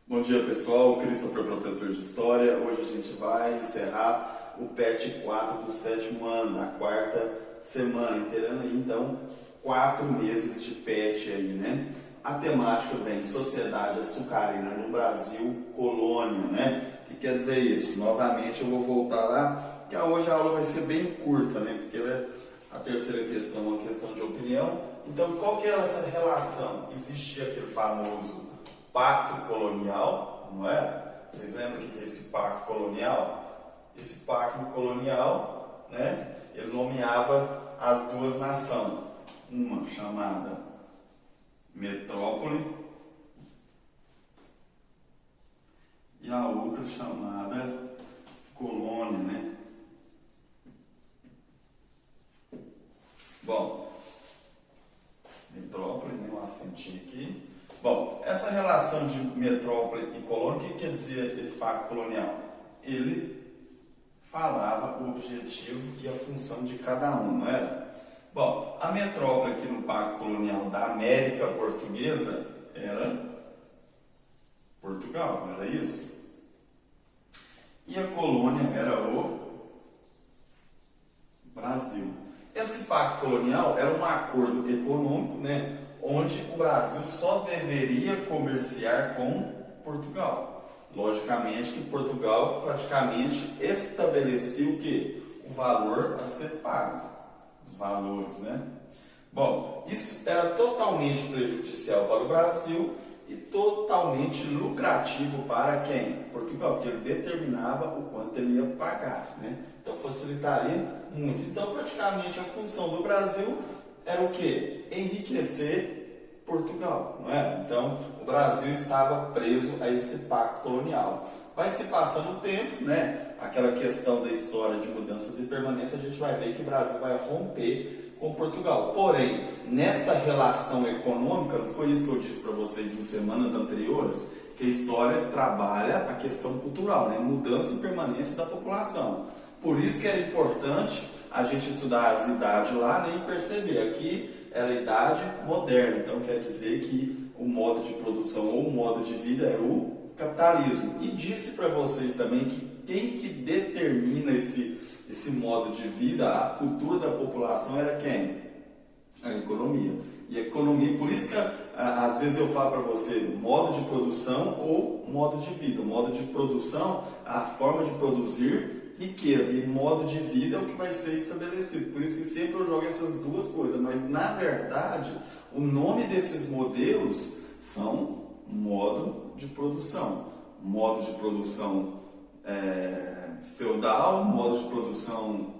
Bom dia pessoal, Christopher, professor de História. Hoje a gente vai encerrar o PET 4 do 7º ano, da quarta semana, inteirando aí então 4 meses de PET aí, né? A temática vem Sociedade Açucareira no Brasil, Colônia, né? O que quer dizer isso? Novamente eu vou voltar lá, que hoje a aula vai ser bem curta, né? Porque a terceira questão é uma questão de opinião. Então qual que era essa relação? Existia aquele famoso Pacto Colonial, não é? Vocês lembram o que é esse Pacto Colonial? Esse Pacto Colonial, né? Ele nomeava as duas nações, uma chamada metrópole e a outra chamada colônia, né? Bom, metrópole, né? Um acentinho aqui. Bom, essa relação de metrópole e colônia, o que quer dizer esse pacto colonial? Ele falava o objetivo e a função de cada um, não era? Bom, a metrópole aqui no pacto colonial da América Portuguesa era Portugal, não era isso? E a colônia era o Brasil. Esse pacto colonial era um acordo econômico, né? Onde o Brasil só deveria comerciar com Portugal. Logicamente que Portugal praticamente estabelecia o quê? O valor a ser pago. Os valores, né? Bom, isso era totalmente prejudicial para o Brasil e totalmente lucrativo para quem? Portugal, porque ele determinava o quanto ele ia pagar, né? Então facilitaria muito. Então praticamente a função do Brasil era o quê? Enriquecer Portugal, não é? Então, o Brasil estava preso a esse pacto colonial. Vai se passando o tempo, né? Aquela questão da história de mudanças e permanência, a gente vai ver que o Brasil vai romper com Portugal. Porém, nessa relação econômica, não foi isso que eu disse para vocês em semanas anteriores, que a história trabalha a questão cultural, né? Mudança e permanência da população. Por isso que era importante a gente estudar as idades lá, né, e perceber aqui era a idade moderna, então quer dizer que o modo de produção ou o modo de vida era o capitalismo. E disse para vocês também que quem que determina esse modo de vida, a cultura da população era quem? A economia. E a economia, por isso que às vezes eu falo para você modo de produção ou modo de vida. O modo de produção, a forma de produzir riqueza e modo de vida é o que vai ser estabelecido. Por isso que sempre eu jogo essas duas coisas. Mas, na verdade, o nome desses modelos são modo de produção. Modo de produção feudal, modo de produção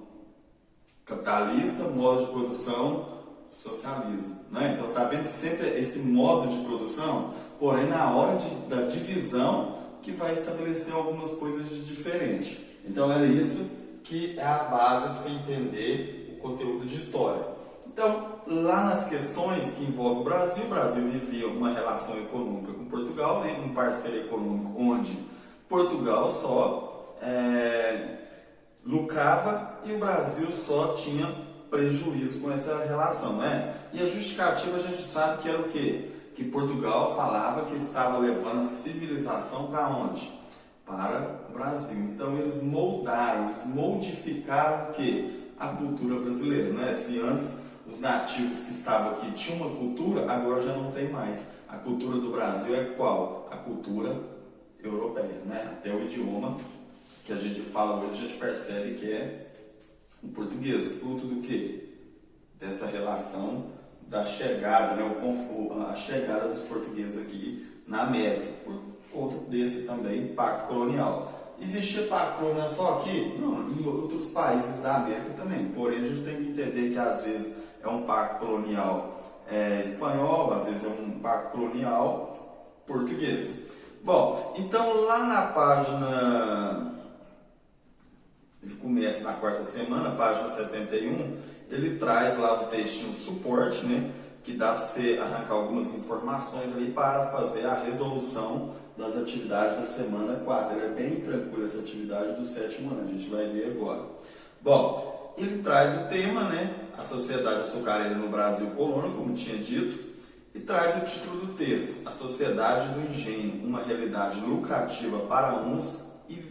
capitalista, modo de produção socialismo. Né? Então, está vendo que sempre esse modo de produção, porém, na hora da divisão, que vai estabelecer algumas coisas de diferente. Então era isso que é a base para você entender o conteúdo de história. Então, lá nas questões que envolvem o Brasil vivia uma relação econômica com Portugal, né? Um parceiro econômico onde Portugal só lucrava e o Brasil só tinha prejuízo com essa relação, né? E a justificativa a gente sabe que era o quê? Que Portugal falava que estava levando a civilização para onde? Para o Brasil. Então eles moldaram, eles modificaram o quê? A cultura brasileira, né? Se antes os nativos que estavam aqui tinham uma cultura, agora já não tem mais. A cultura do Brasil é qual? A cultura europeia, né? Até o idioma que a gente fala hoje, a gente percebe que é o português, fruto do quê? Dessa relação da chegada, né? A chegada dos portugueses aqui na América, por conta desse também pacto colonial. Existia pacto colonial só aqui? Não, em outros países da América também. Porém, a gente tem que entender que às vezes é um pacto colonial espanhol, às vezes é um pacto colonial português. Bom, então lá na página, ele começa na quarta semana, página 71, ele traz lá um textinho suporte, né? Que dá para você arrancar algumas informações ali para fazer a resolução das atividades da semana 4. Ele é bem tranquilo essa atividade do 7º ano, a gente vai ver agora. Bom, ele traz o tema, né? A sociedade açucareira no Brasil colônia, como tinha dito. E traz o título do texto: A Sociedade do Engenho, uma realidade lucrativa para uns e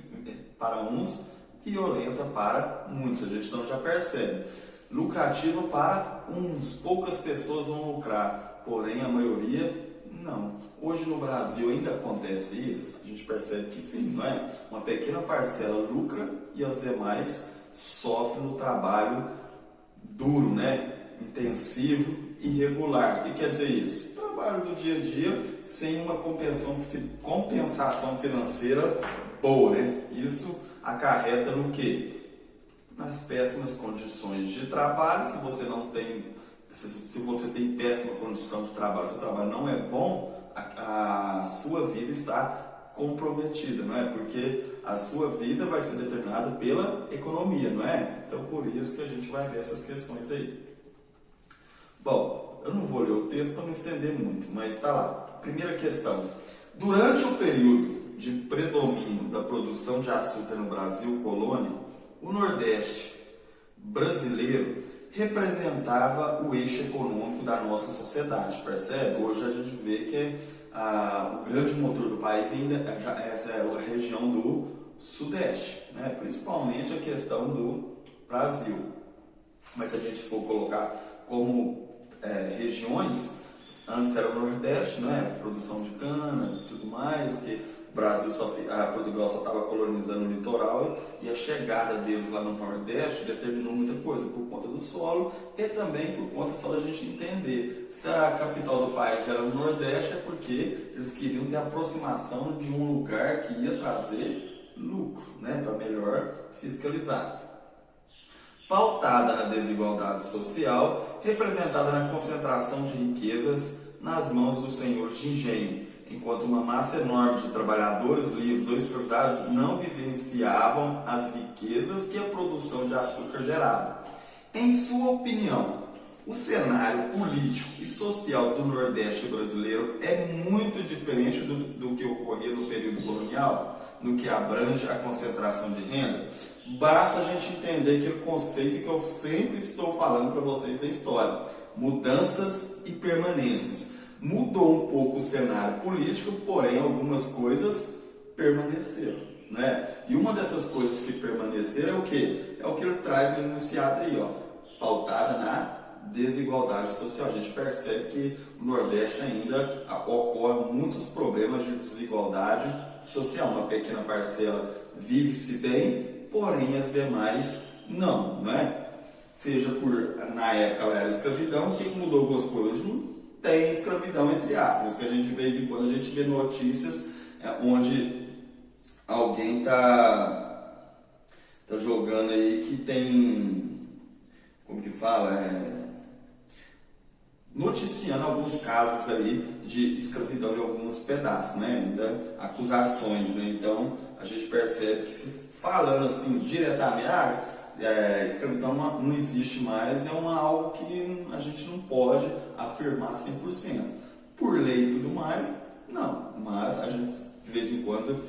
violenta para muitos. A gente então já percebe. Lucrativa para uns, poucas pessoas vão lucrar, porém a maioria não. Hoje no Brasil ainda acontece isso? A gente percebe que sim, não é? Uma pequena parcela lucra e as demais sofrem no trabalho duro, né? Intensivo e irregular. O que quer dizer isso? Trabalho do dia a dia sem uma compensação financeira boa, né? Isso acarreta no quê? Nas péssimas condições de trabalho. Se você tem péssima condição de trabalho, seu trabalho não é bom, a sua vida está comprometida, não é? Porque a sua vida vai ser determinada pela economia, não é? Então, por isso que a gente vai ver essas questões aí. Bom, eu não vou ler o texto para não estender muito, mas está lá. Primeira questão. Durante o período de predomínio da produção de açúcar no Brasil colônia, o Nordeste brasileiro representava o eixo econômico da nossa sociedade, percebe? Hoje a gente vê que o grande motor do país ainda essa é a região do Sudeste, né? Principalmente a questão do Brasil. Mas se a gente for colocar como regiões, antes era o Nordeste, né? Produção de cana e tudo mais, que Portugal só estava colonizando o litoral e a chegada deles lá no Nordeste determinou muita coisa por conta do solo e também por conta só da gente entender se a capital do país era no Nordeste é porque eles queriam ter aproximação de um lugar que ia trazer lucro, né, para melhor fiscalizar. Pautada na desigualdade social, representada na concentração de riquezas nas mãos dos senhores de engenho, enquanto uma massa enorme de trabalhadores livres ou escravizados não vivenciavam as riquezas que a produção de açúcar gerava. Em sua opinião, o cenário político e social do Nordeste brasileiro é muito diferente do que ocorria no período colonial, no que abrange a concentração de renda? Basta a gente entender aquele conceito que eu sempre estou falando para vocês na história: mudanças e permanências. Mudou um pouco o cenário político, porém algumas coisas permaneceram, né? E uma dessas coisas que permaneceram é o quê? É o que ele traz no enunciado aí, ó, pautada na desigualdade social. A gente percebe que no Nordeste ainda ocorrem muitos problemas de desigualdade social. Uma pequena parcela vive-se bem, porém as demais não, não é? Seja na época ela era escravidão, o que mudou algumas coisas? Não tem escravidão, entre aspas, que a gente de vez em quando a gente vê notícias onde alguém tá jogando aí que tem, como que fala, noticiando alguns casos aí de escravidão em alguns pedaços, né, ainda acusações, né? Então a gente percebe que, se falando assim diretamente, escravidão não existe mais, é algo que a gente não pode afirmar 100%. Por lei e tudo mais, não, mas a gente, de vez em quando,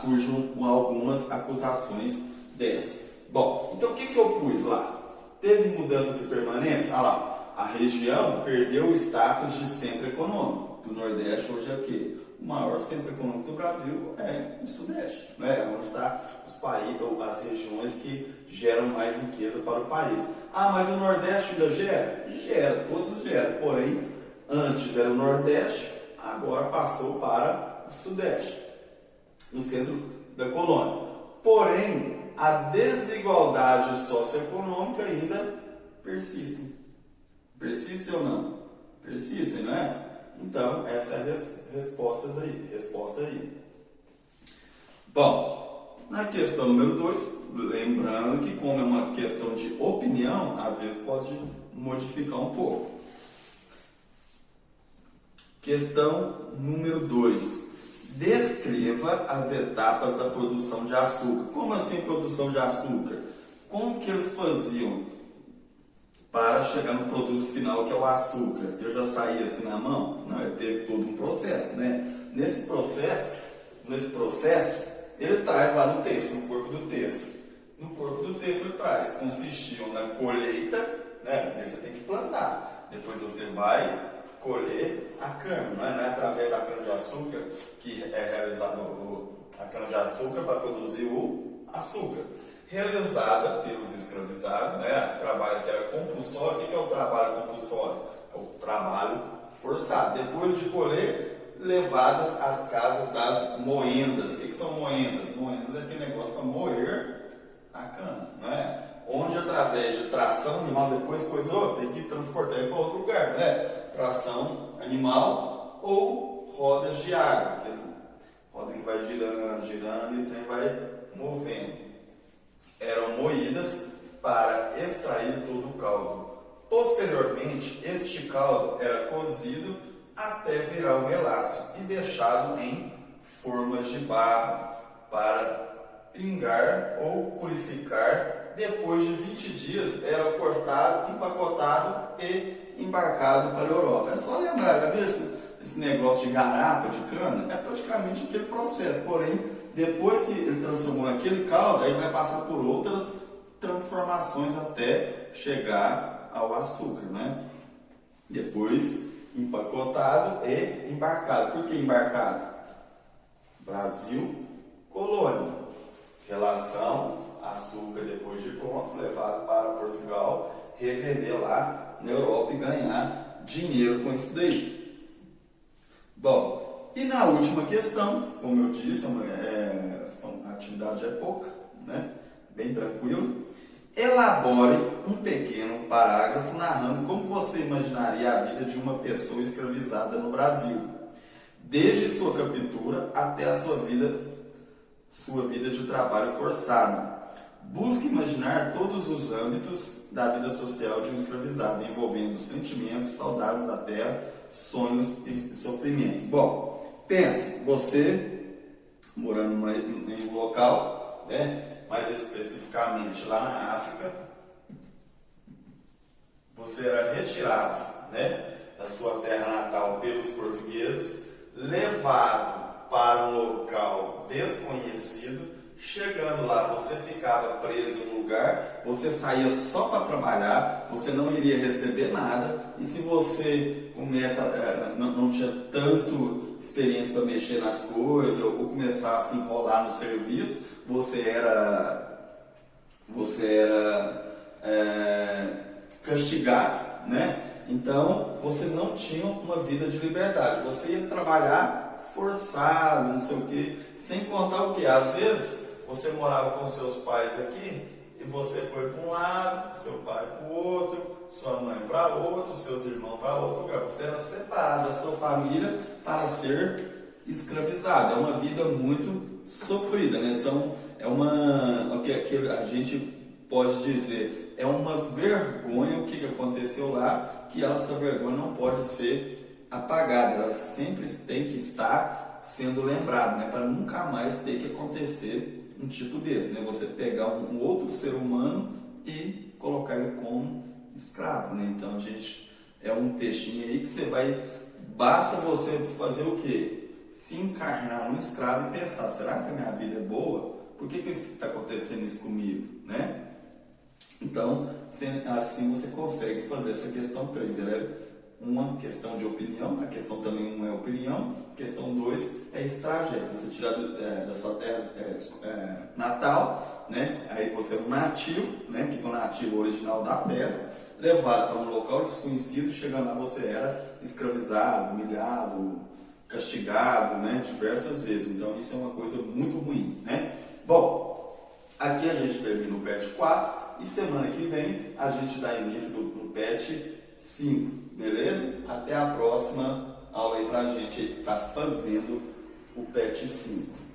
surgem algumas acusações dessas. Bom, então o que eu pus lá? Teve mudanças e permanências? Ah lá, a região perdeu o status de centro econômico. Do Nordeste hoje é o quê? O maior centro econômico do Brasil é o Sudeste, né? Onde está as regiões que geram mais riqueza para o país. Ah, mas o Nordeste ainda gera? Gera, todos geram. Porém, antes era o Nordeste, agora passou para o Sudeste, no centro da colônia. Porém, a desigualdade socioeconômica ainda persiste. Persiste ou não? Persiste, não é? Então, essa é a resposta aí. Bom, na questão número 2, lembrando que, como é uma questão de opinião, às vezes pode modificar um pouco. Questão número 2. Descreva as etapas da produção de açúcar. Como assim produção de açúcar? Como que eles faziam para chegar no produto final, que é o açúcar? Eu já saí assim na mão? Não, ele teve todo um processo, né? Nesse processo, ele traz lá no texto, no corpo do texto. No corpo do texto ele traz, consistiam na colheita, né? Primeiro você tem que plantar, depois você vai colher a cana, não é através da cana-de-açúcar que é realizado a cana-de-açúcar para produzir o açúcar. Realizada pelos escravizados, né? O trabalho que era compulsório. O que é o trabalho compulsório? É o trabalho forçado. Depois de colher, levadas às casas das moendas. O que são moendas? Moendas é aquele negócio para moer a cana, não é? Onde através de tração animal, depois coisou, tem que transportar para outro lugar, né? Tração animal ou rodas de água, quer dizer, roda que vai girando, girando e o trem vai movendo. Eram moídas para extrair todo o caldo. Posteriormente, este caldo era cozido até virar o melaço e deixado em formas de barro para pingar ou purificar. Depois de 20 dias era cortado, empacotado e embarcado para a Europa. É só lembrar, cabeça, esse negócio de garapa, de cana, é praticamente aquele processo, porém depois que ele transformou naquele caldo, aí vai passar por outras transformações até chegar ao açúcar, né? Depois empacotado e embarcado. Por que embarcado? Brasil, colônia. Relação, açúcar depois de pronto, levado para Portugal, revender lá na Europa e ganhar dinheiro com isso daí. Bom, e na última questão, como eu disse, a atividade é pouca, né? Bem tranquilo. Elabore um pequeno parágrafo narrando como você imaginaria a vida de uma pessoa escravizada no Brasil, desde sua captura até a sua vida de trabalho forçado. Busque imaginar todos os âmbitos da vida social de um escravizado, envolvendo sentimentos, saudades da terra, sonhos e sofrimento. Bom, pense, você morando em um local, né, mais especificamente lá na África, você era retirado, né, da sua terra natal pelos portugueses, levado para um local desconhecido. Chegando lá, você ficava preso em um lugar, você saía só para trabalhar, você não iria receber nada, e se você não tinha tanto experiência para mexer nas coisas, ou começar a se enrolar no serviço, você era castigado, né? Então, você não tinha uma vida de liberdade, você ia trabalhar forçado, não sei o que, sem contar o que? Às vezes, você morava com seus pais aqui e você foi para um lado, seu pai para o outro, sua mãe para outro, seus irmãos para outro lugar. Você era separado da sua família para ser escravizado. É uma vida muito sofrida, né? O que a gente pode dizer, é uma vergonha o que aconteceu lá, que essa vergonha não pode ser apagada, ela sempre tem que estar sendo lembrada, né? Para nunca mais ter que acontecer um tipo desse, né? Você pegar um outro ser humano e colocar ele como escravo, né? Então, gente, é um textinho aí que basta você fazer o quê? Se encarnar num escravo e pensar, será que a minha vida é boa? Por que está acontecendo isso comigo, né? Então, assim você consegue fazer essa questão 3. Ela é uma questão de opinião, a questão também 1 é opinião, a questão 2 é esse trajeto, você tirar da sua terra natal, né? Aí você é um nativo, né? Que é o nativo original da terra, levado para um local desconhecido, chegando lá você era escravizado, humilhado, castigado, né? Diversas vezes, então isso é uma coisa muito ruim, né? Bom, aqui a gente termina o PET 4 e semana que vem a gente dá início no PET 5. Beleza? Até a próxima aula aí pra gente aí que tá fazendo o PET 5.